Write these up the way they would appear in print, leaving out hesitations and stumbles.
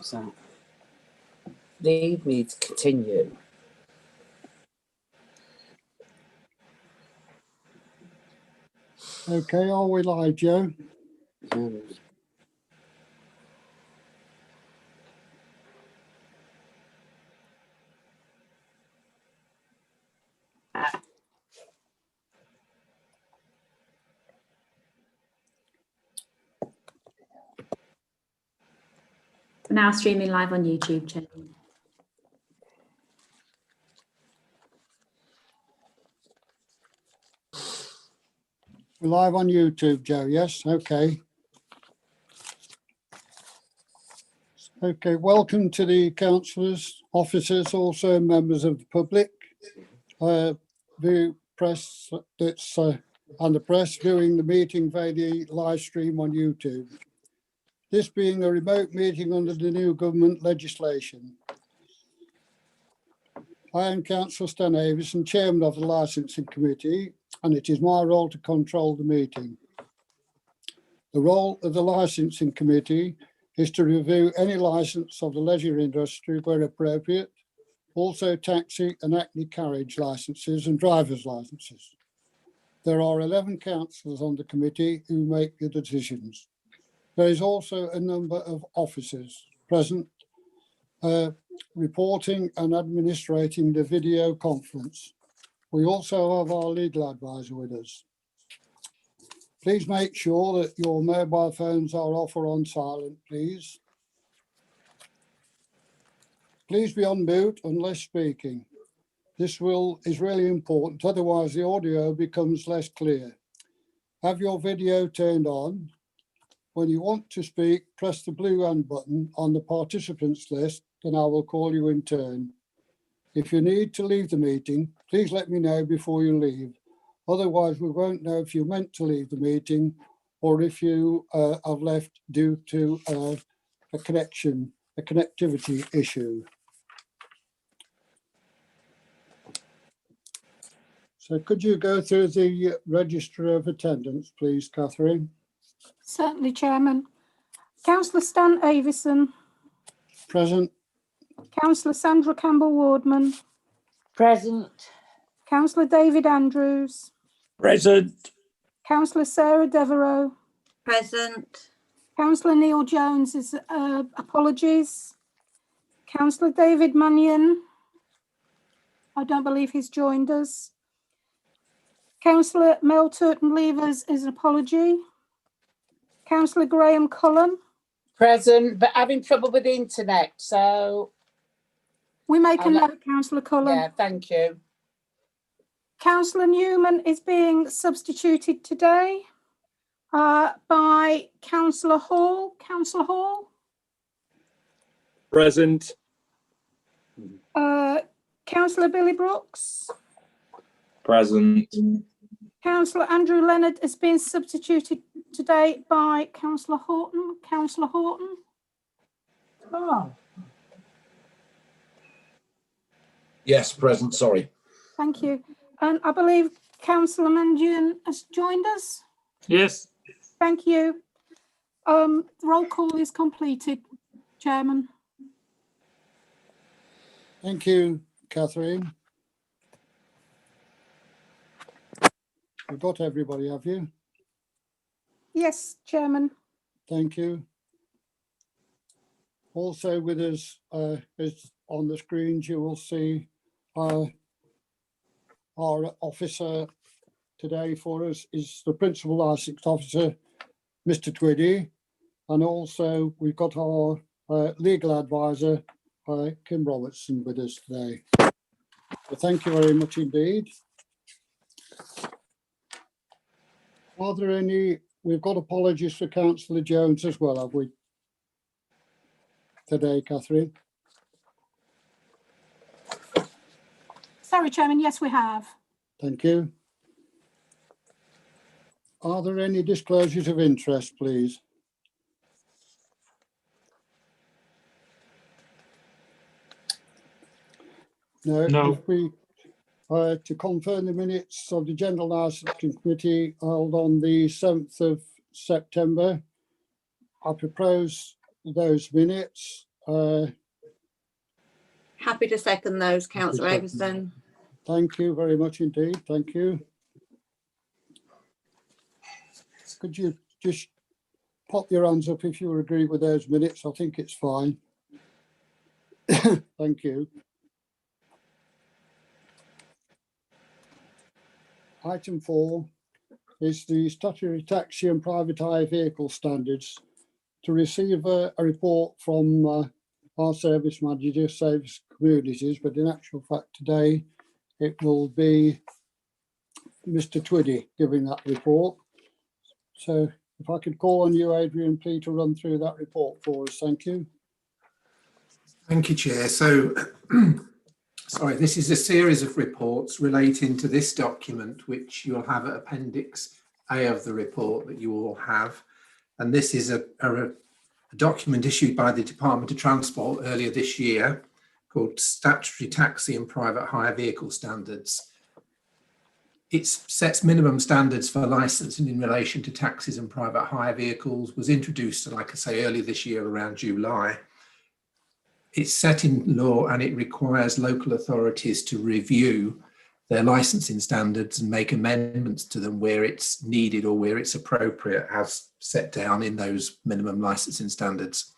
So leave me to continue. Okay, are we live, Joe? We're now streaming live on YouTube, Chairman. We're live on YouTube, Joe, yes? Okay. Okay, welcome to the councillors, officers, also members of the public, the press that's and the press viewing the meeting via the live stream on YouTube. This being a remote meeting under the new government legislation. I am Councillor Stan Avison, Chairman of the Licensing Committee, and it is my role to control the meeting. The role of the Licensing Committee is to review any licence of the leisure industry where appropriate, also taxi and hackney carriage licences and driver's licences. There are 11 councillors on the committee who make the decisions. There is also a number of officers present, reporting and administrating the video conference. We also have our legal advisor with us. Please make sure that your mobile phones are off or on silent, please. Please be on mute unless speaking. This is really important, otherwise the audio becomes less clear. Have your video turned on. When you want to speak, press the blue hand button on the participants list, and I will call you in turn. If you need to leave the meeting, please let me know before you leave. Otherwise, we won't know if you meant to leave the meeting or if you have left due to a connectivity issue. So could you go through the register of attendance, please, Catherine? Certainly, Chairman. Councillor Stan Avison. Present. Councillor Sandra Campbell-Wardman. Present. Councillor David Andrews. Present. Councillor Sarah Devereux. Present. Councillor Neil Jones is apologies. Councillor David Mannion. I don't believe he's joined us. Councillor Mel Turton-Levers is an apology. Councillor Graham Cullen. Present, but having trouble with the internet, so... We make a note, Councillor Cullen. Yeah, thank you. Councillor Newman is being substituted today by Councillor Hall. Councillor Hall. Present. Councillor Billy Brooks. Present. Councillor Andrew Leonard is being substituted today by Councillor Horton. Councillor Horton. Oh. Yes, present, sorry. Thank you. And I believe Councillor Mangian has joined us. Yes. Thank you. The roll call is completed, Chairman. Thank you, Catherine. We've got everybody, have you? Yes, Chairman. Thank you. Also with us is on the screens, you will see our officer today for us is the Principal Licensed Officer, Mr. Twiddy, and also we've got our legal advisor, Kim Robertson, with us today. So thank you very much indeed. Are there any, we've got apologies for Councillor Jones as well, have we? Today, Catherine? Sorry, Chairman. Yes, we have. Thank you. Are there any disclosures of interest, please? No. No. If we, to confirm the minutes of the General Licensing Committee held on the 7th of September, I propose those minutes Happy to second those, Councillor Happy to second. Avison. Thank you very much indeed. Thank you. Could you just pop your hands up if you agree with those minutes? I think it's fine. Thank you. Item 4 is the statutory taxi and private hire vehicle standards. To receive a report from our service manager, Service Communities, but in actual fact today it will be Mr. Twiddy giving that report. So if I could call on you, Adrian, please, to run through that report for us. Thank you. Thank you, Chair. So, sorry, this is a series of reports relating to this document, which you'll have at Appendix A of the report that you all have. And this is a document issued by the Department of Transport earlier this year called Statutory Taxi and Private Hire Vehicle Standards. It sets minimum standards for licensing in relation to taxis and private hire vehicles, was introduced, like I say, earlier this year around July. It's set in law and it requires local authorities to review their licensing standards and make amendments to them where it's needed or where it's appropriate as set down in those minimum licensing standards.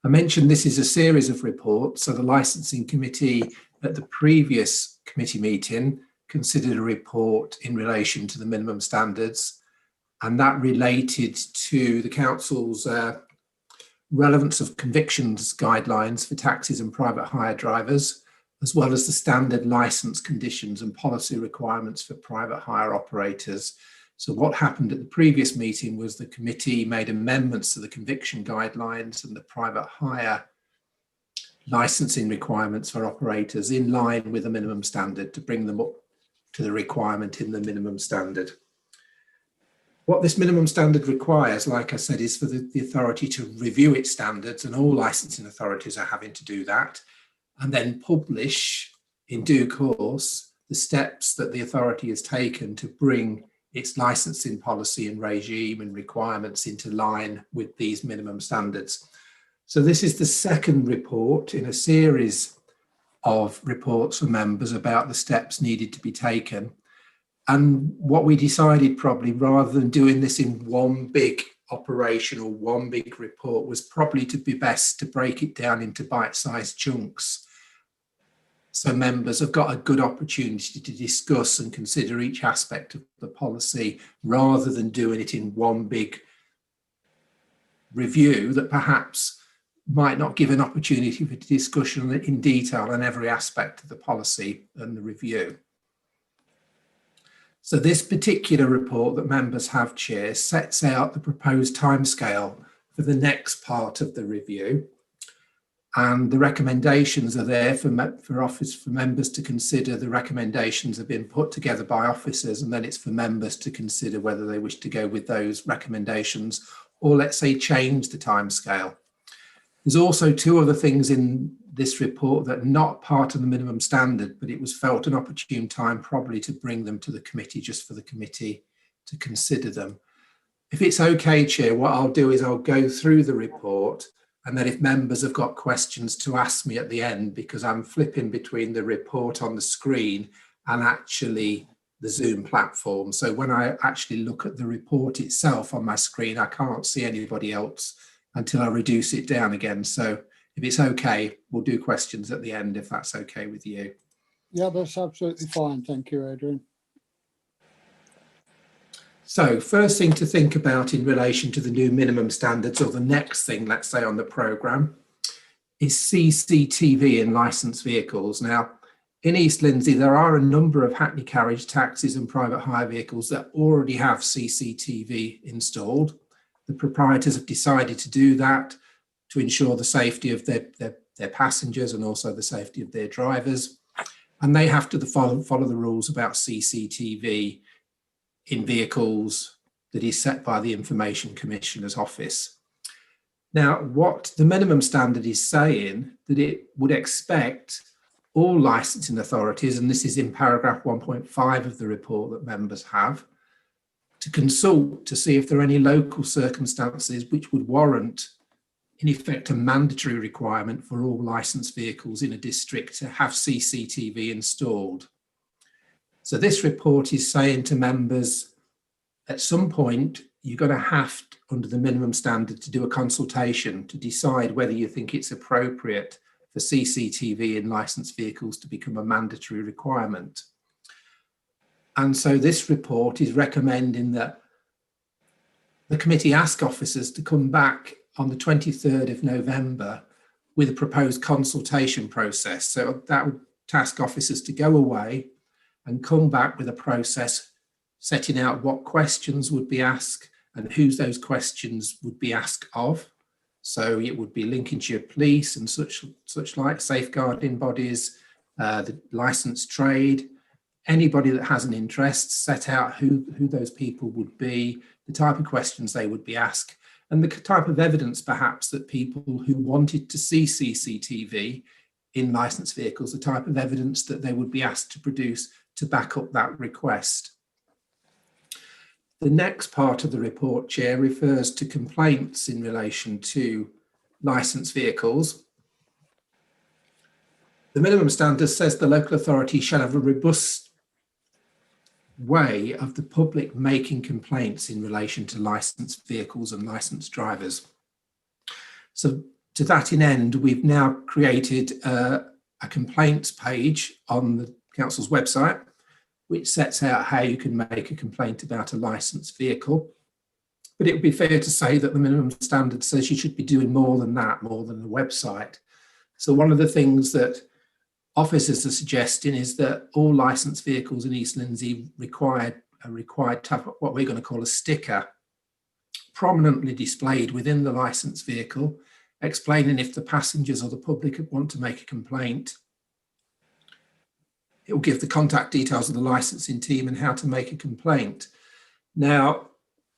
I mentioned this is a series of reports. So the licensing committee at the previous committee meeting considered a report in relation to the minimum standards, and that related to the council's relevance of convictions guidelines for taxis and private hire drivers, as well as the standard licence conditions and policy requirements for private hire operators. So what happened at the previous meeting was the committee made amendments to the conviction guidelines and the private hire licensing requirements for operators in line with the minimum standard to bring them up to the requirement in the minimum standard. What this minimum standard requires, like I said, is for the authority to review its standards, and all licensing authorities are having to do that, and then publish in due course the steps that the authority has taken to bring its licensing policy and regime and requirements into line with these minimum standards. So this is the second report in a series of reports for members about the steps needed to be taken. And what we decided, probably rather than doing this in one big operation or one big report, was probably to be best to break it down into bite-sized chunks. So members have got a good opportunity to discuss and consider each aspect of the policy rather than doing it in one big review that perhaps might not give an opportunity for discussion in detail on every aspect of the policy and the review. So this particular report that members have, Chair, sets out the proposed timescale for the next part of the review. And the recommendations are there for members to consider. The recommendations have been put together by officers, and then it's for members to consider whether they wish to go with those recommendations or, let's say, change the timescale. There's also two other things in this report that are not part of the minimum standard, but it was felt an opportune time probably to bring them to the committee, just for the committee to consider them. If it's okay, Chair, what I'll do is I'll go through the report, and then if members have got questions to ask me at the end, because I'm flipping between the report on the screen and actually the Zoom platform. So when I actually look at the report itself on my screen, I can't see anybody else until I reduce it down again. So if it's okay, we'll do questions at the end, if that's okay with you. Yeah, that's absolutely fine. Thank you, Adrian. So first thing to think about in relation to the new minimum standards, or the next thing, let's say, on the programme, is CCTV in licensed vehicles. Now, in East Lindsey, there are a number of Hackney carriage taxis and private hire vehicles that already have CCTV installed. The proprietors have decided to do that to ensure the safety of their passengers and also the safety of their drivers. And they have to follow the rules about CCTV in vehicles that is set by the Information Commissioner's Office. Now, what the minimum standard is saying, that it would expect all licensing authorities, and this is in paragraph 1.5 of the report that members have, to consult to see if there are any local circumstances which would warrant in effect, a mandatory requirement for all licensed vehicles in a district to have CCTV installed. So this report is saying to members, at some point, you're going to have, under the minimum standard, to do a consultation to decide whether you think it's appropriate for CCTV in licensed vehicles to become a mandatory requirement. And so this report is recommending that the committee ask officers to come back on the 23rd of November with a proposed consultation process. So that would task officers to go away and come back with a process setting out what questions would be asked and whose those questions would be asked of. So it would be Lincolnshire Police and such like safeguarding bodies, the licensed trade, anybody that has an interest, set out who those people would be, the type of questions they would be asked, and the type of evidence perhaps that people who wanted to see CCTV in licensed vehicles, the type of evidence that they would be asked to produce to back up that request. The next part of the report, Chair, refers to complaints in relation to licensed vehicles. The minimum standard says the local authority shall have a robust way of the public making complaints in relation to licensed vehicles and licensed drivers. So to that end, we've now created a complaints page on the council's website, which sets out how you can make a complaint about a licensed vehicle. But it would be fair to say that the minimum standard says you should be doing more than that, more than the website. So one of the things that officers are suggesting is that all licensed vehicles in East Lindsey are required to have what we're going to call a sticker prominently displayed within the licensed vehicle, explaining if the passengers or the public want to make a complaint. It will give the contact details of the licensing team and how to make a complaint. Now,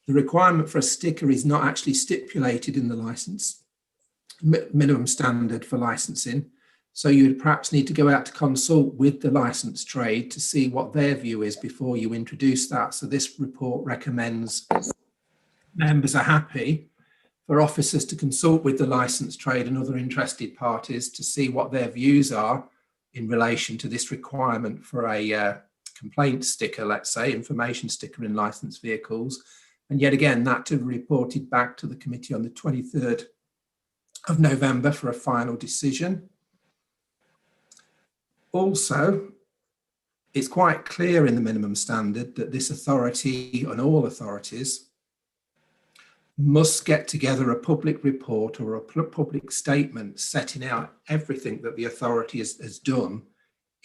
the requirement for a sticker is not actually stipulated in the license minimum standard for licensing. So you would perhaps need to go out to consult with the licensed trade to see what their view is before you introduce that. So this report recommends members are happy for officers to consult with the licensed trade and other interested parties to see what their views are in relation to this requirement for a complaint sticker, let's say, information sticker in licensed vehicles. And yet again, that to be reported back to the committee on the 23rd of November for a final decision. Also, it's quite clear in the minimum standard that this authority and all authorities must get together a public report or a public statement setting out everything that the authority has done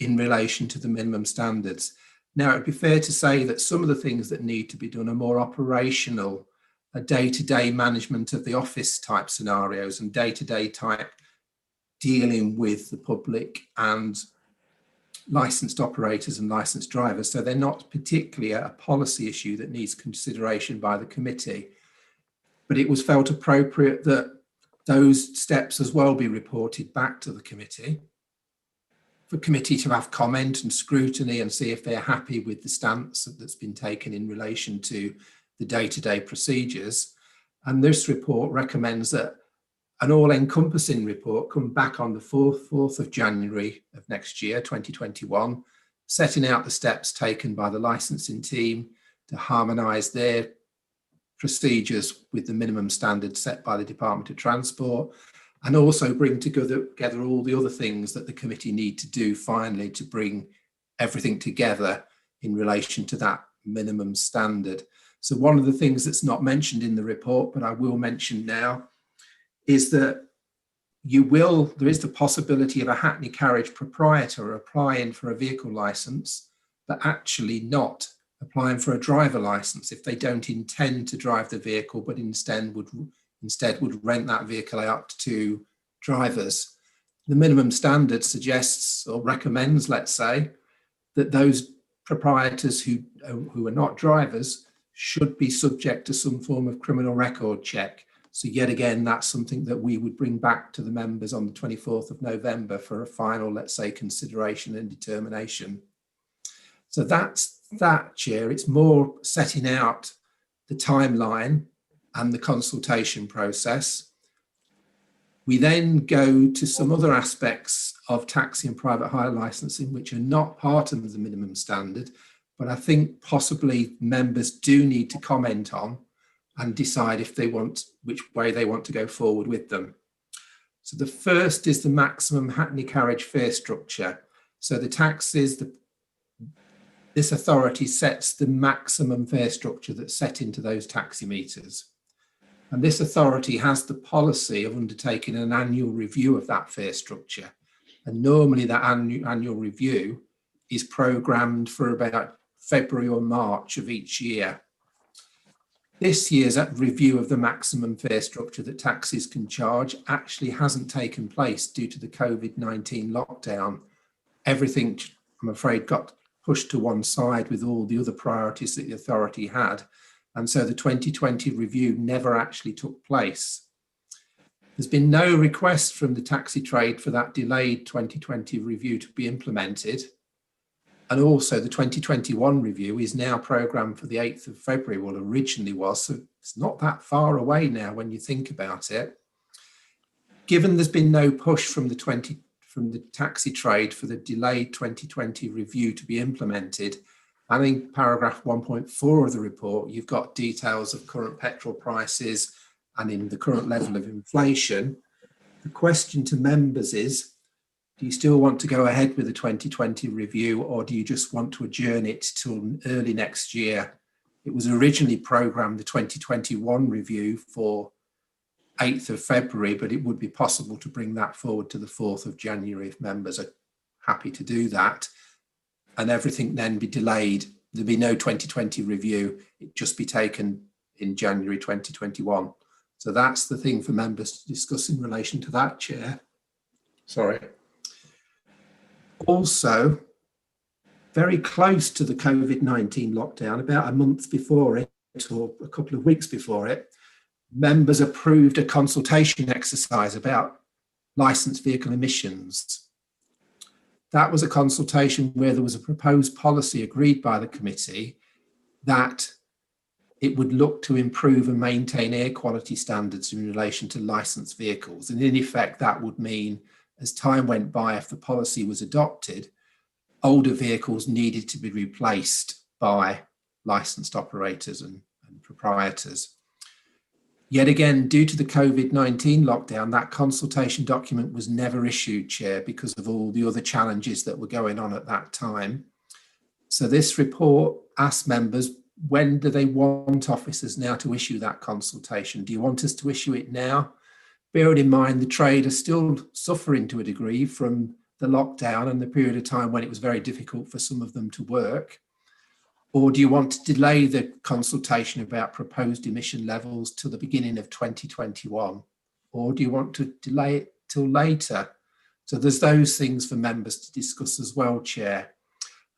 in relation to the minimum standards. Now, it'd be fair to say that some of the things that need to be done are more operational, a day-to-day management of the office type scenarios and day-to-day type dealing with the public and licensed operators and licensed drivers. So they're not particularly a policy issue that needs consideration by the committee. But it was felt appropriate that those steps as well be reported back to the committee, for committee to have comment and scrutiny and see if they're happy with the stance that's been taken in relation to the day-to-day procedures. And this report recommends that an all-encompassing report come back on the 4th of January of next year, 2021, setting out the steps taken by the licensing team to harmonise their procedures with the minimum standards set by the Department of Transport, and also bring together all the other things that the committee need to do finally to bring everything together in relation to that minimum standard. So one of the things that's not mentioned in the report, but I will mention now, is that there is the possibility of a Hackney Carriage proprietor applying for a vehicle licence, but actually not applying for a driver licence if they don't intend to drive the vehicle, but instead would rent that vehicle out to drivers. The minimum standard suggests or recommends, let's say, that those proprietors who are not drivers should be subject to some form of criminal record check. So yet again, that's something that we would bring back to the members on the 24th of November for a final, let's say, consideration and determination. So that's that, Chair. It's more setting out the timeline and the consultation process. We then go to some other aspects of taxi and private hire licensing, which are not part of the minimum standard, but I think possibly members do need to comment on and decide if they want, which way they want to go forward with them. So the first is the maximum Hackney carriage fare structure. So the taxis, this authority sets the maximum fare structure that's set into those taxi meters. And this authority has the policy of undertaking an annual review of that fare structure. And normally that annual review is programmed for about February or March of each year. This year's review of the maximum fare structure that taxis can charge actually hasn't taken place due to the COVID-19 lockdown. Everything, I'm afraid, got pushed to one side with all the other priorities that the authority had. And so the 2020 review never actually took place. There's been no request from the taxi trade for that delayed 2020 review to be implemented. And also the 2021 review is now programmed for the 8th of February, well, originally was, so it's not that far away now when you think about it. Given there's been no push from the taxi trade for the delayed 2020 review to be implemented, and in paragraph 1.4 of the report, you've got details of current petrol prices and in the current level of inflation. The question to members is, do you still want to go ahead with the 2020 review, or do you just want to adjourn it till early next year? It was originally programmed, the 2021 review, for 8th of February, but it would be possible to bring that forward to the 4th of January if members are happy to do that. And everything then be delayed. There'd be no 2020 review. It'd just be taken in January 2021. So that's the thing for members to discuss in relation to that, Chair. Sorry. Also, very close to the COVID-19 lockdown, about a month before it, or a couple of weeks before it, members approved a consultation exercise about licensed vehicle emissions. That was a consultation where there was a proposed policy agreed by the committee that it would look to improve and maintain air quality standards in relation to licensed vehicles. And in effect, that would mean, as time went by, if the policy was adopted, older vehicles needed to be replaced by licensed operators and proprietors. Yet again, due to the COVID-19 lockdown, that consultation document was never issued, Chair, because of all the other challenges that were going on at that time. So this report asks members, when do they want officers now to issue that consultation? Do you want us to issue it now? Bearing in mind the trade is still suffering to a degree from the lockdown and the period of time when it was very difficult for some of them to work. Or do you want to delay the consultation about proposed emission levels to the beginning of 2021? Or do you want to delay it till later? So there's those things for members to discuss as well, Chair.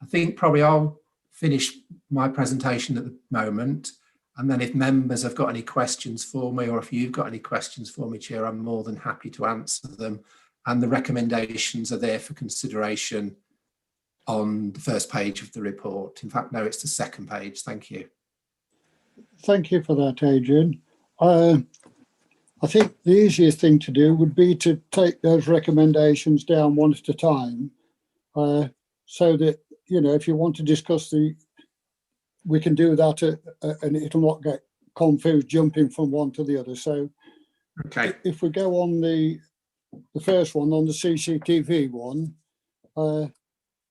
I think probably I'll finish my presentation at the moment. And then if members have got any questions for me, or if you've got any questions for me, Chair, I'm more than happy to answer them. And the recommendations are there for consideration on the first page of the report. In fact, no, it's the second page. Thank you. Thank you for that, Adrian. I think the easiest thing to do would be to take those recommendations down one at a time, so that, you know, if you want to discuss we can do that and it'll not get confused jumping from one to the other. So Okay. if we go on the first one, on the CCTV one,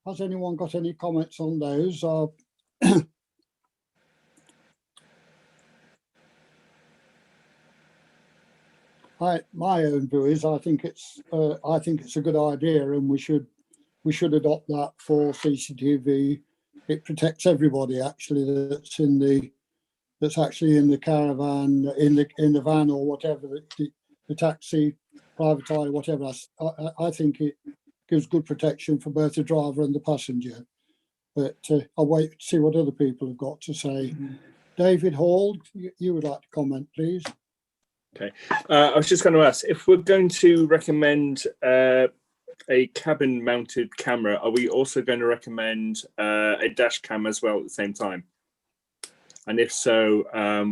has anyone got any comments on those? My own view is I think it's a good idea, and we should adopt that for CCTV. It protects everybody actually that's actually in the caravan, in the van or whatever, the taxi, private hire, whatever. I think it gives good protection for both the driver and the passenger. But I'll wait to see what other people have got to say. David Hall, you would like to comment, please? Okay, I was just going to ask, if we're going to recommend a cabin mounted camera, are we also going to recommend a dash cam as well at the same time? And if so,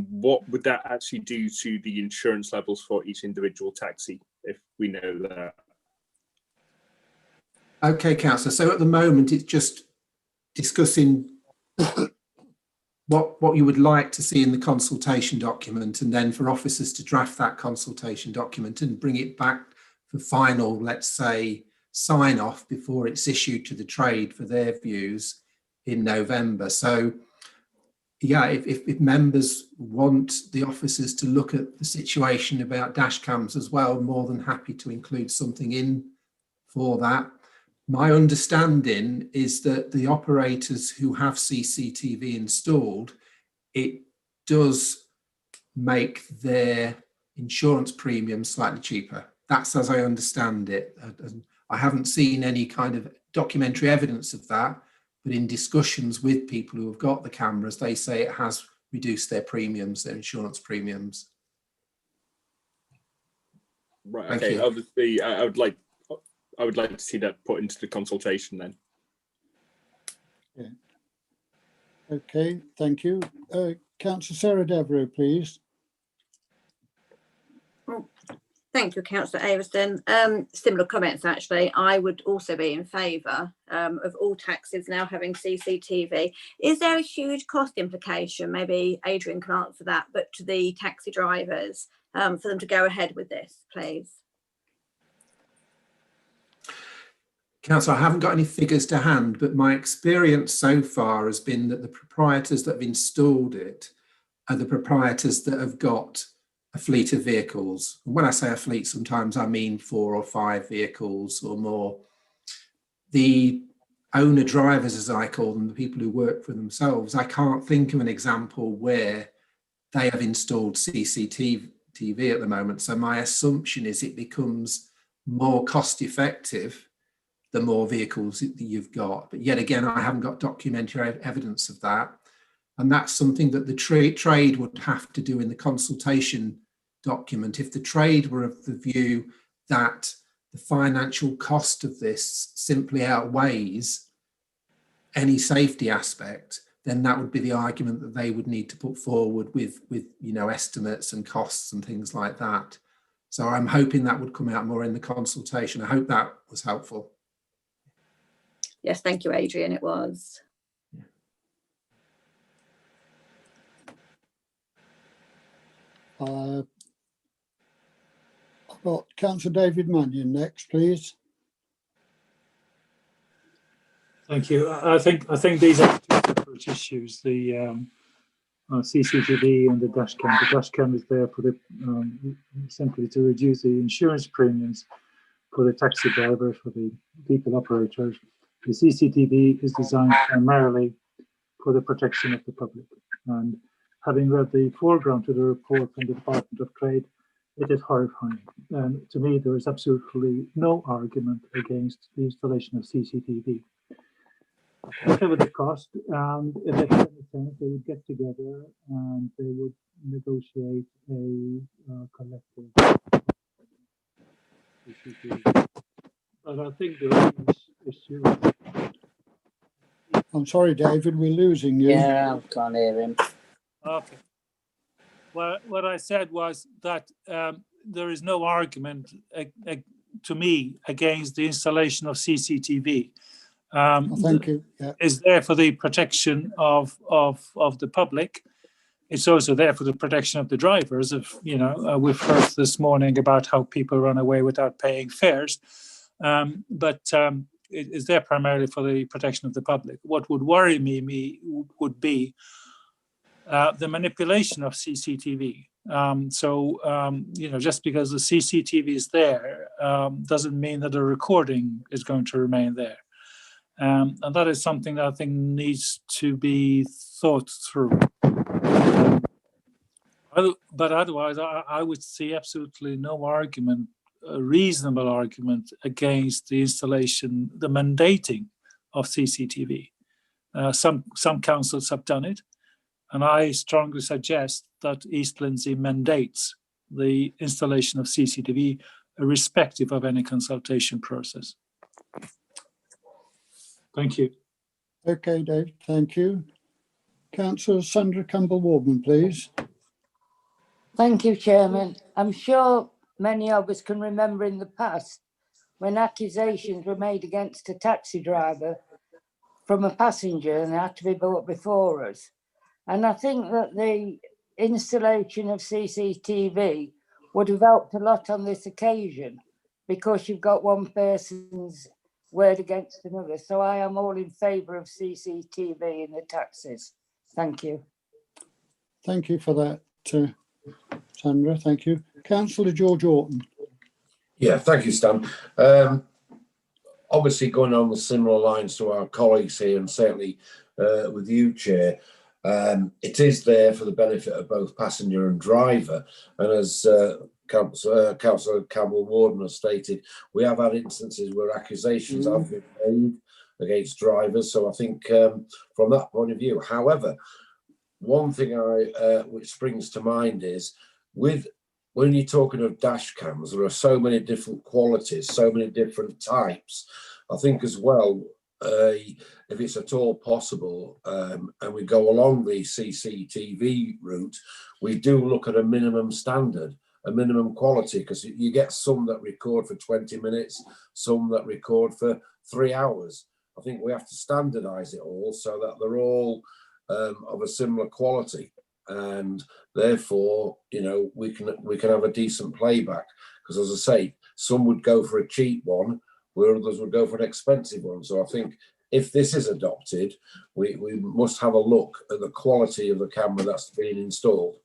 what would that actually do to the insurance levels for each individual taxi if we know that. Okay, councillor. So at the moment, it's just discussing what you would like to see in the consultation document, and then for officers to draft that consultation document and bring it back for final, let's say, sign off before it's issued to the trade for their views in November. So yeah, if members want the officers to look at the situation about dash cams as well, more than happy to include something in for that. My understanding is that the operators who have CCTV installed, it does make their insurance premium slightly cheaper. That's as I understand it. I haven't seen any kind of documentary evidence of that, but in discussions with people who have got the cameras, they say it has reduced their premiums, their insurance premiums. Right. Thank Okay. you. Obviously, I would like to see that put into the consultation then. Yeah. Okay, thank you. Councillor Sarah Devereux, please. Thank you, Councillor Aveston. Similar comments, actually. I would also be in favour of all taxis now having CCTV. Is there a huge cost implication? Maybe Adrian can answer that, but to the taxi drivers for them to go ahead with this, please? Councillor, I haven't got any figures to hand, but my experience so far has been that the proprietors that have installed it are the proprietors that have got a fleet of vehicles. And when I say a fleet, sometimes I mean 4 or 5 vehicles or more. The owner drivers, as I call them, the people who work for themselves, I can't think of an example where they have installed CCTV at the moment. So my assumption is it becomes more cost effective the more vehicles that you've got. But yet again, I haven't got documentary evidence of that. And that's something that the trade would have to do in the consultation document. If the trade were of the view that the financial cost of this simply outweighs any safety aspect, then that would be the argument that they would need to put forward with estimates and costs and things like that. So I'm hoping that would come out more in the consultation. I hope that was helpful. Yes, thank you, Adrian, it was. I've got Councillor David Mannion next, please. Thank you. I think these are two separate issues. The CCTV and the dash cam. The dash cam is there for the simply to reduce the insurance premiums for the taxi drivers, for the vehicle operators. The CCTV is designed primarily for the protection of the public. And having read the foreground to the report from the Department of Trade, it is horrifying. And to me, there is absolutely no argument against the installation of CCTV. Whatever the cost, and if it had any sense, they would get together and they would negotiate a collective CCTV. But I think the issue. I'm sorry, David, we're losing you. Yeah, I can't hear him. Okay. Well, what I said was that there is no argument to me against the installation of CCTV. Thank you. Yeah. Is there for the protection of the public. It's also there for the protection of the drivers. We've heard this morning about how people run away without paying fares, but it is there primarily for the protection of the public. What would worry me would be the manipulation of CCTV. Just because the CCTV is there doesn't mean that the recording is going to remain there. And that is something that I think needs to be thought through. But otherwise, I would see absolutely no argument, a reasonable argument against the installation, the mandating of CCTV. Some councils have done it, and I strongly suggest that East Lindsey mandates the installation of CCTV irrespective of any consultation process. Thank you. Okay, Dave, thank you. Councillor Sandra Campbell-Warburton, please. Thank you, Chairman. I'm sure many of us can remember in the past when accusations were made against a taxi driver from a passenger and they had to be brought before us. And I think that the installation of CCTV would have helped a lot on this occasion because you've got one person's word against another. So I am all in favour of CCTV in the taxis. Thank you. Thank you for that, Sandra. Thank you. Councillor George Orton. Yeah, thank you, Stan. Obviously, going on with similar lines to our colleagues here, and certainly with you, Chair, it is there for the benefit of both passenger and driver. And as Councillor Campbell Warden has stated, we have had instances where accusations have been made against drivers. So I think from that point of view, however, one thing which springs to mind is when you're talking of dash cams, there are so many different qualities, so many different types. I think as well, if it's at all possible, and we go along the CCTV route, we do look at a minimum standard, a minimum quality, because you get some that record for 20 minutes, some that record for 3 hours. I think we have to standardise it all so that they're all of a similar quality, and therefore, you know, we can have a decent playback. Because as I say, some would go for a cheap one, where others would go for an expensive one. So I think if this is adopted, we must have a look at the quality of the camera that's being installed.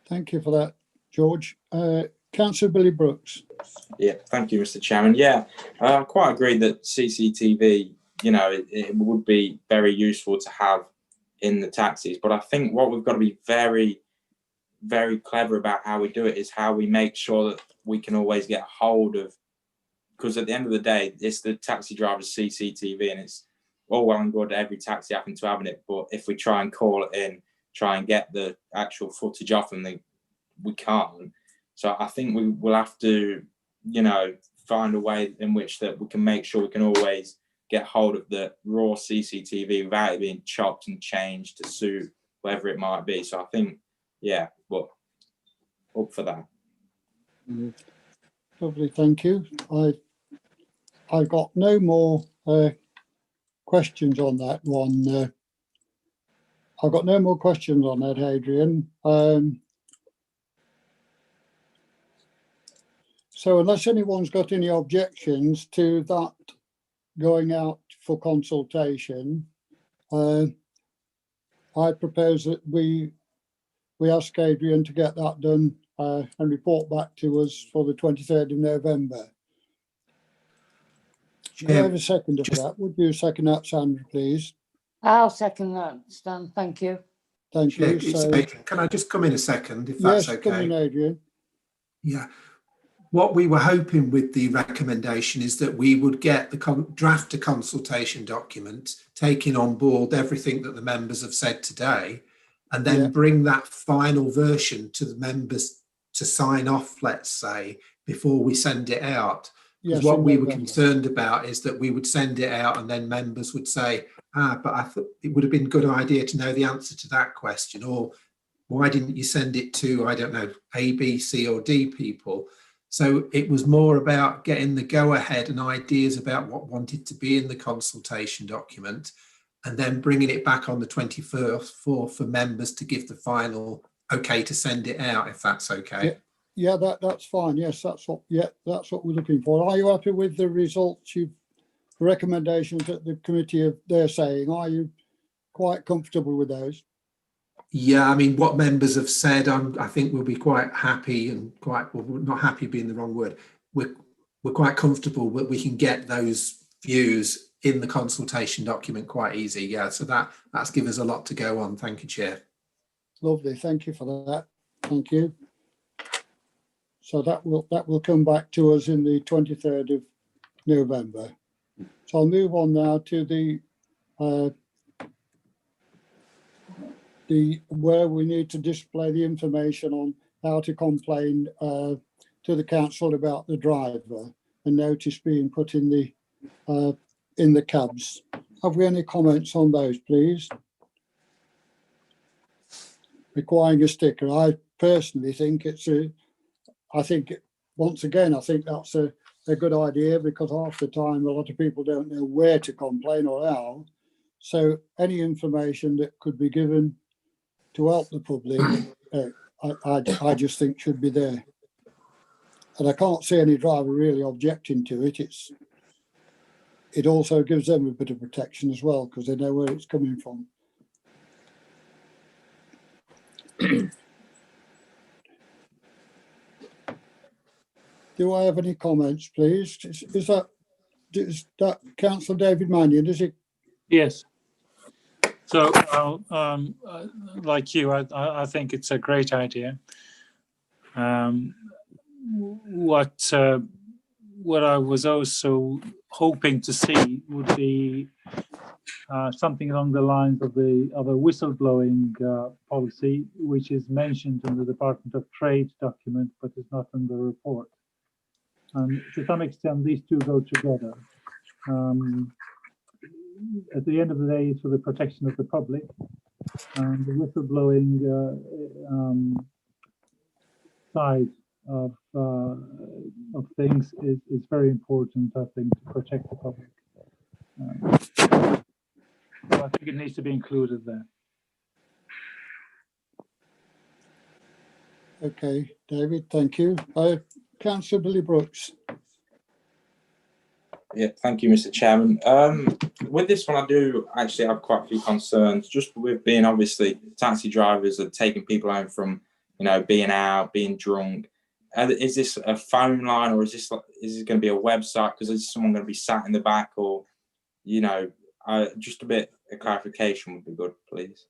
Thank you for that, George. Councillor Billy Brooks. Yeah, thank you, Mr. Chairman. Yeah, I quite agree that CCTV, you know, it would be very useful to have in the taxis. But I think what we've got to be very, very clever about how we do it is how we make sure that we can always get hold of, because at the end of the day, it's the taxi driver's CCTV, and it's all well and good every taxi having to have it. But if we try and call it in, try and get the actual footage off them, we can't. So I think we will have to, you know, find a way in which that we can make sure we can always get hold of the raw CCTV without it being chopped and changed to suit whatever it might be. So I think, yeah, but up for that. Lovely, thank you. I got no more questions on that one. I've got no more questions on that, Adrian. So unless anyone's got any objections to that going out for consultation, I propose that we ask Adrian to get that done and report back to us for the 23rd of November. Do I have a second of that? Would you second that, Sandra, please? I'll second that, Stan. Thank you. Thank you. So, Can I just come in a second, if that's okay? Come in, Adrian. Yeah. What we were hoping with the recommendation is that we would get the draft a consultation document, taking on board everything that the members have said today, and then bring that final version to the members to sign off, let's say, before we send it out. Because what we were concerned about is that we would send it out and then members would say, but I thought it would have been a good idea to know the answer to that question, or why didn't you send it to, I don't know, A, B, C or D people? So it was more about getting the go-ahead and ideas about what wanted to be in the consultation document, and then bringing it back on the 21st for members to give the final okay to send it out, if that's okay. Yeah, that's fine. Yes, that's what we're looking for. Are you happy with the results, recommendations that the committee they're saying? Are you quite comfortable with those? Yeah, I mean, what members have said, I think we'll be quite happy and well, not happy being the wrong word. We're quite comfortable that we can get those views in the consultation document quite easy. Yeah, so that's given us a lot to go on. Thank you, Chair. Lovely, thank you for that. Thank you. So that will come back to us in the 23rd of November. So I'll move on now to the where we need to display the information on how to complain to the council about the driver, a notice being put in the cabs. Have we any comments on those, please? Requiring a sticker. personally think I think once again, I think that's a good idea, because half the time a lot of people don't know where to complain or how. So any information that could be given to help the public, I just think should be there. And I can't see any driver really objecting to it. It also gives them a bit of protection as well, because they know where it's coming from. Do I have any comments, please? Is that Councillor David Mannion, is it? Yes. So, like you, I think it's a great idea. What I was also hoping to see would be something along the lines of a whistleblowing policy, which is mentioned in the Department of Trade document, but is not in the report. And to some extent, these two go together. At the end of the day, it's for the protection of the public, and the whistleblowing side of things is very important, I think, to protect the public. So I think it needs to be included there. Okay, David, thank you. Councillor Billy Brooks. Yeah, thank you, Mr. Chairman. With this one, I do actually have quite a few concerns, just with being obviously taxi drivers are taking people home from, being out, being drunk. Is this a phone line, or is this going to be a website? Because is someone going to be sat in the back, or, just a bit of clarification would be good, please.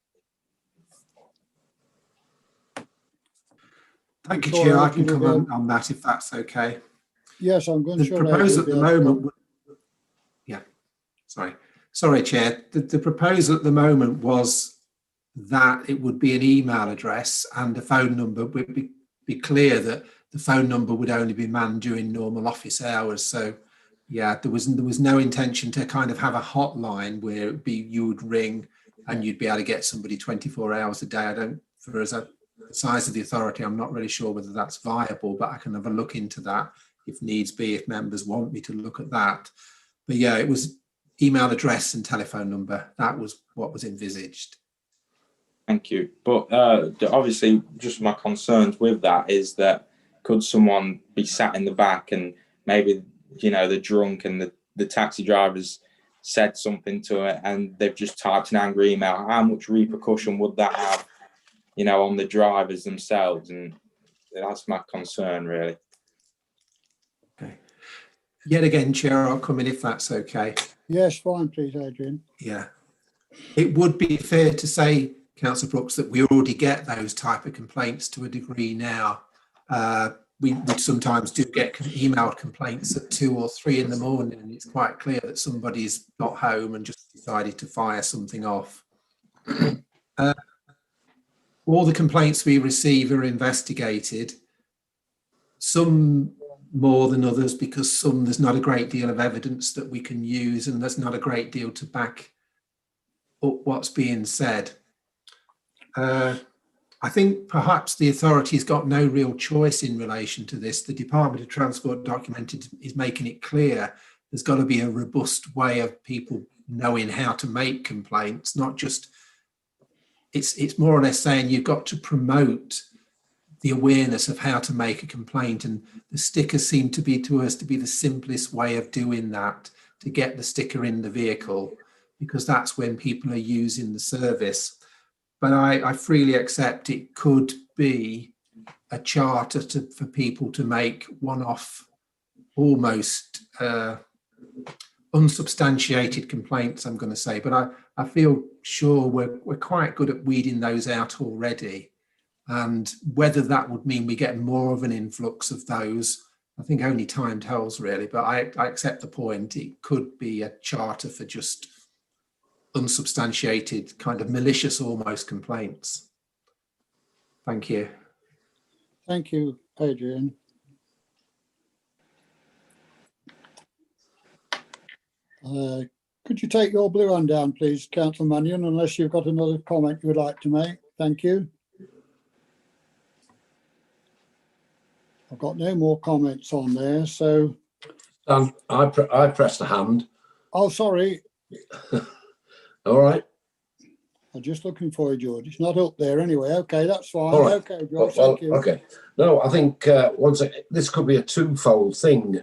Thank you, Chair. I can comment on that if that's okay. Yes, I'm going to show the proposal at the moment. Yeah, sorry, Chair. The proposal at the moment was that it would be an email address and a phone number. Would be clear that the phone number would only be manned during normal office hours. So, yeah, there was no intention to kind of have a hotline where it'd be you would ring and you'd be able to get somebody 24 hours a day. For as a size of the authority, I'm not really sure whether that's viable, but I can have a look into that if needs be, if members want me to look at that. But yeah, it was email address and telephone number. That was what was envisaged. Thank you. But obviously, just my concerns with that is that could someone be sat in the back and maybe, the drunk and the taxi drivers said something to it and they've just typed an angry email. How much repercussion would that have, on the drivers themselves? And that's my concern, really. Okay. Yet again, Chair, I'll come in if that's okay. Yes, fine, please, Adrian. Yeah. It would be fair to say, Councillor Brooks, that we already get those type of complaints to a degree now. We sometimes do get emailed complaints at 2 or 3 in the morning, and it's quite clear that somebody's got home and just decided to fire something off. All the complaints we receive are investigated, some more than others, because there's not a great deal of evidence that we can use, and there's not a great deal to back up what's being said. I think perhaps the authority's got no real choice in relation to this. The Department of Transport document is making it clear there's got to be a robust way of people knowing how to make complaints, not just, it's more or less saying you've got to promote the awareness of how to make a complaint, and the stickers seem to be to us to be the simplest way of doing that, to get the sticker in the vehicle, because that's when people are using the service. But I freely accept it could be a charter for people to make one-off, almost unsubstantiated complaints, I'm going to say. But I feel sure we're quite good at weeding those out already. And whether that would mean we get more of an influx of those, I think only time tells, really. But I accept the point. It could be a charter for just unsubstantiated, kind of malicious almost complaints. Thank you. Thank you, Adrian. Could you take your blue hand down, please, Councillor Mannion, unless you've got another comment you would like to make? Thank you. I've got no more comments on there, so, I pressed a hand. oh, sorry, All right. I'm just looking for you, George. It's not up there anyway. Okay, that's fine. All right. Okay, George, thank you. Okay. No, I think this could be a twofold thing.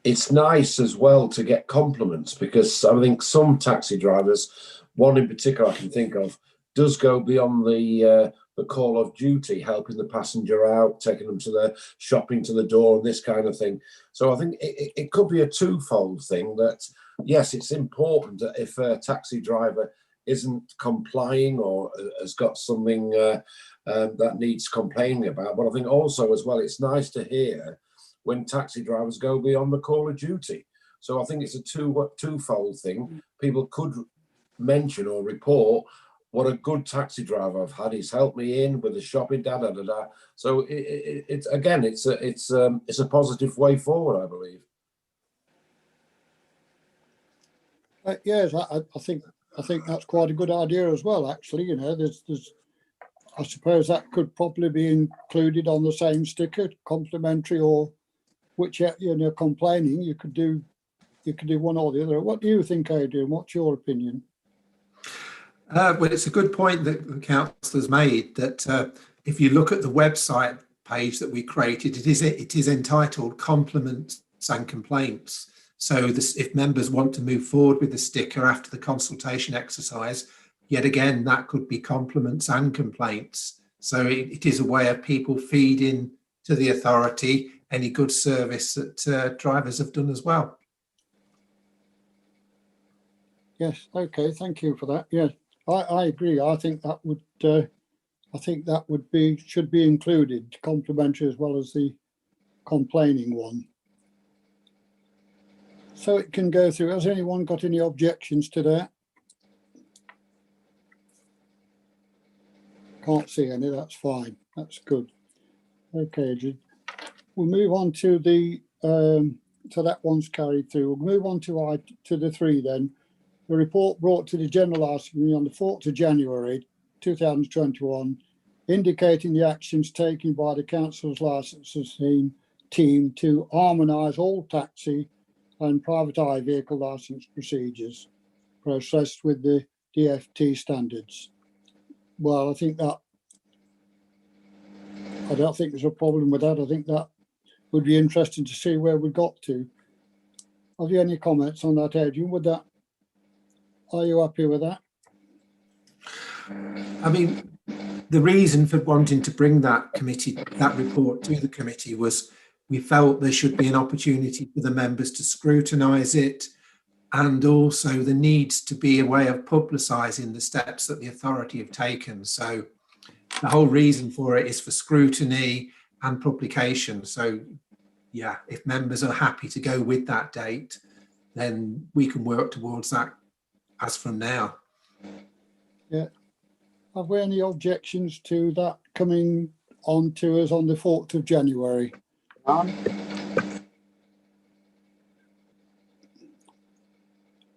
It's nice as well to get compliments, because I think some taxi drivers, one in particular I can think of, does go beyond the call of duty, helping the passenger out, taking them to their shopping to the door, and this kind of thing. So I think it could be a twofold thing that, yes, it's important that if a taxi driver isn't complying or has got something that needs complaining about, but I think also as well, it's nice to hear when taxi drivers go beyond the call of duty. So I think it's a twofold thing. People could mention or report what a good taxi driver I've had. He's helped me in with the shopping, da da da da. So it's again, it's a positive way forward, I believe. Yes, I think that's quite a good idea as well. Actually, you know, there's I suppose that could probably be included on the same sticker, complimentary or which, you know, complaining. You could do one or the other. What do you think, Adrian? What's your opinion? Well, it's a good point that the councillor's made, that if you look at the website page that we created, it is entitled Compliments and Complaints. So if members want to move forward with the sticker after the consultation exercise, yet again, that could be compliments and complaints. So it is a way of people feeding to the authority any good service that drivers have done as well. Yes, okay, thank you for that. Yes, I agree. I think that would should be included, complimentary as well as the complaining one. So it can go through. Has anyone got any objections to that? Can't see any. That's fine. That's good. Okay, we'll move on to the so that one's carried through. We'll move on to the three then. The report brought to the General Assembly on the 4th of January 2021, indicating the actions taken by the Council's licensing team to harmonise all taxi and private hire vehicle licence procedures processed with the DFT standards. Well, I don't think there's a problem with that. I think that would be interesting to see where we got to. Have you any comments on that, Adrian? Are you happy with that? I mean, the reason for wanting to bring that report to the committee was we felt there should be an opportunity for the members to scrutinise it, and also there needs to be a way of publicising the steps that the authority have taken. So the whole reason for it is for scrutiny and publication. So yeah, if members are happy to go with that date, then we can work towards that as from now. Yeah. Have we any objections to that coming on to us on the 4th of January?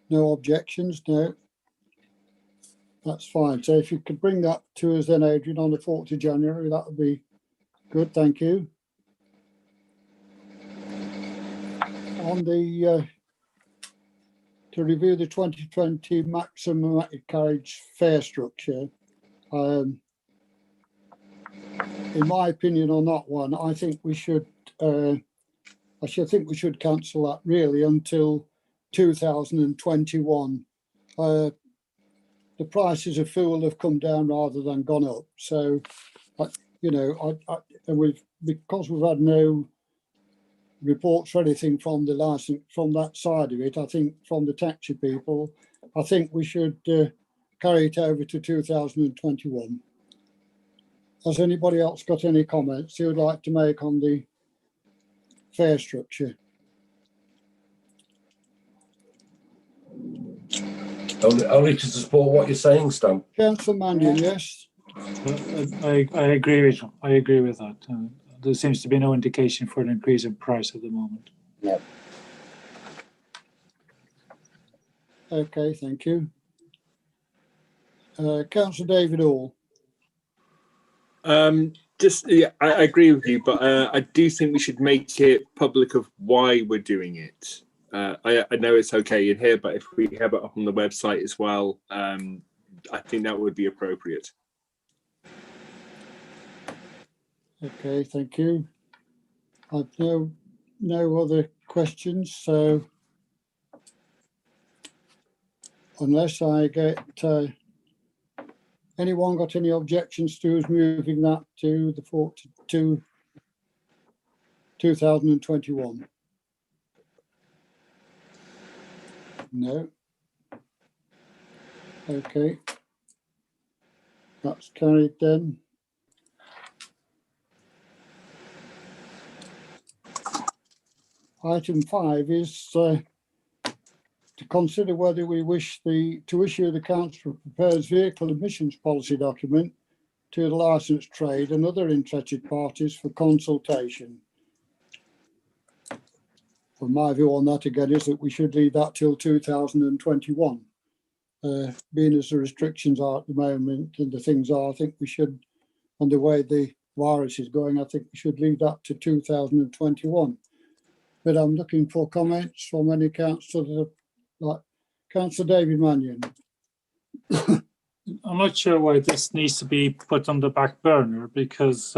No objections, no. That's fine. So if you could bring that to us then, Adrian, on the 4th of January, that would be good. Thank you. On the to review the 2020 maximum carriage fare structure, in my opinion on that one, I think we should cancel that really until 2021. The prices of fuel have come down rather than gone up. So, you know, because we've had no reports or anything from the license from that side of it, I think from the taxi people, I think we should carry it over to 2021. Has anybody else got any comments you would like to make on the fare structure? Only to support what you're saying, Stan. Councillor Mannion, yes. I agree with that. There seems to be no indication for an increase in price at the moment. No. Okay, thank you. Councillor David Hall. Just yeah, I agree with you, but I do think we should make it public of why we're doing it. I know it's okay in here, but if we have it up on the website as well, I think that would be appropriate. Okay, thank you. I've no other questions, so unless I get anyone got any objections to us moving that to the 2021? No. Okay. That's carried then. Item 5 is to consider whether we wish to issue the council proposed vehicle emissions policy document to the licensed trade and other interested parties for consultation. Well, my view on that again is that we should leave that till 2021. Being as the restrictions are at the moment and the things are, I think we should, and the way the virus is going, I think we should leave that to 2021. But I'm looking for comments from any councillor, like Councillor David Mannion. I'm not sure why this needs to be put on the back burner, because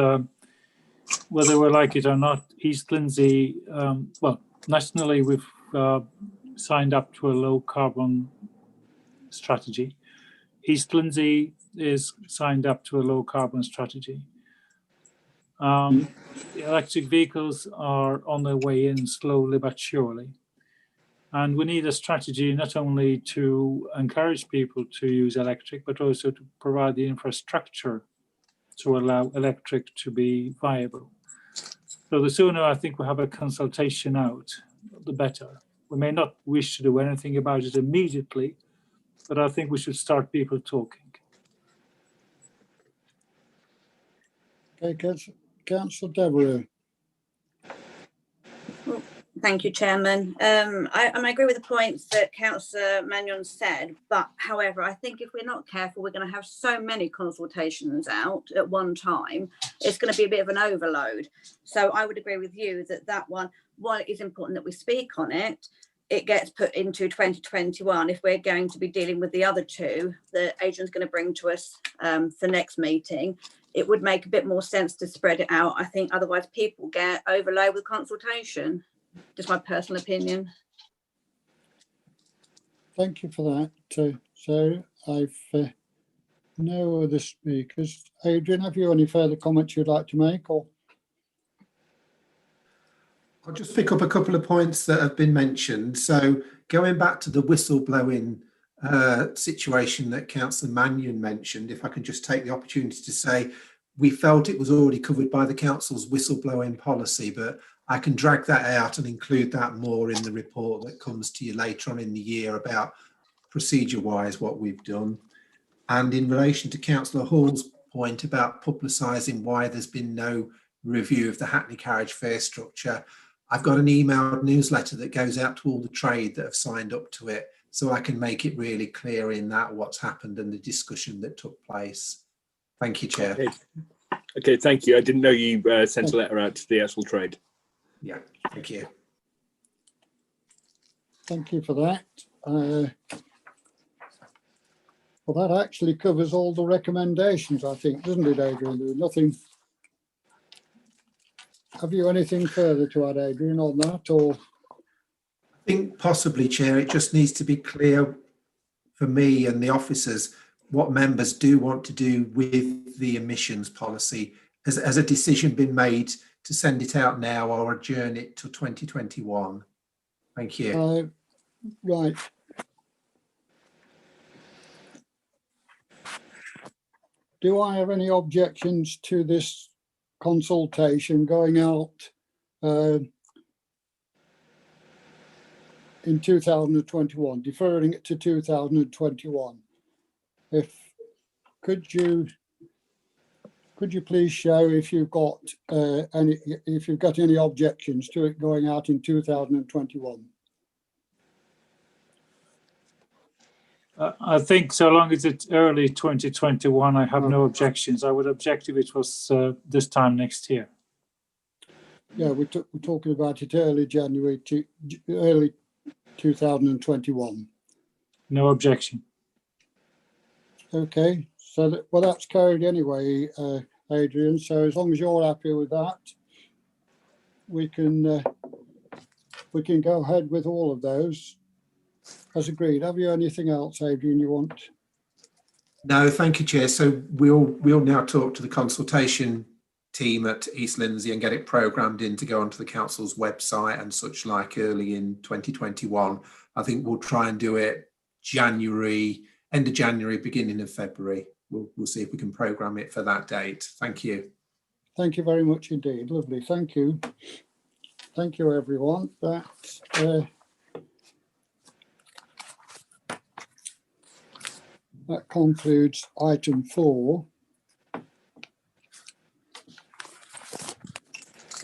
whether we like it or not, East Lindsey, well, nationally we've signed up to a low carbon strategy. East Lindsey is signed up to a low carbon strategy. The electric vehicles are on their way in slowly but surely. And we need a strategy not only to encourage people to use electric, but also to provide the infrastructure to allow electric to be viable. So the sooner I think we have a consultation out, the better. We may not wish to do anything about it immediately, but I think we should start people talking. Okay, Councillor Devereux. Thank you, Chairman. I agree with the points that Councillor Mannion said, but however, I think if we're not careful, we're going to have so many consultations out at one time, it's going to be a bit of an overload. So I would agree with you that one, while it is important that we speak on it, it gets put into 2021 if we're going to be dealing with the other two that Adrian's going to bring to us for next meeting. It would make a bit more sense to spread it out. I think otherwise people get overloaded with consultation. Just my personal opinion. Thank you for that. So I've no other speakers. Adrian, have you any further comments you'd like to make? Or I'll just pick up a couple of points that have been mentioned. So going back to the whistleblowing situation that Councillor Mannion mentioned, if I can just take the opportunity to say, we felt it was already covered by the council's whistleblowing policy, but I can drag that out and include that more in the report that comes to you later on in the year about procedure-wise what we've done. And in relation to Councillor Hall's point about publicising why there's been no review of the Hackney carriage fare structure, I've got an emailed newsletter that goes out to all the trade that have signed up to it, so I can make it really clear in that what's happened and the discussion that took place. Thank you, Chair. Okay, thank you. I didn't know you sent a letter out to the actual trade. Yeah, thank you. thank you for that. Well, that actually covers all the recommendations, I think, doesn't it, Adrian? There's nothing. Have you anything further to add, Adrian, on that? Or I think possibly, Chair, it just needs to be clear for me and the officers what members do want to do with the emissions policy. Has a decision been made to send it out now or adjourn it to 2021? Thank you. Right. Do I have any objections to this consultation going out in 2021, deferring it to 2021? Could you please show if you've got any objections to it going out in 2021? I think so long as it's early 2021, I have no objections. I would object if it was this time next year. Yeah, we're talking about it early January to early 2021. No objection. Okay, so well, that's carried anyway, Adrian. So as long as you're happy with that, we can go ahead with all of those as agreed. Have you anything else, Adrian, you want? No, thank you, Chair. So we'll now talk to the consultation team at East Lindsey and get it programmed in to go onto the council's website and such like early in 2021. I think we'll try and do it end of January, beginning of February. We'll see if we can program it for that date. Thank you. Thank you very much indeed. Lovely. Thank you. Thank you, everyone. That concludes item 4.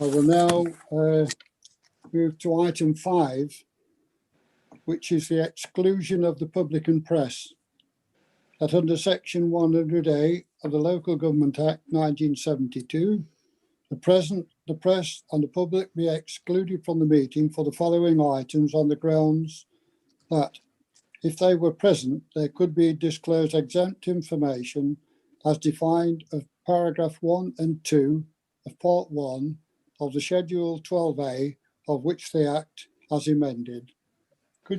I will now move to item 5, which is the exclusion of the public and press. That under section 100A of the Local Government Act 1972, the press and the public be excluded from the meeting for the following items on the grounds that if they were present, there could be disclosed exempt information as defined of paragraph 1 and 2 of part 1 of the Schedule 12A of which the Act as amended,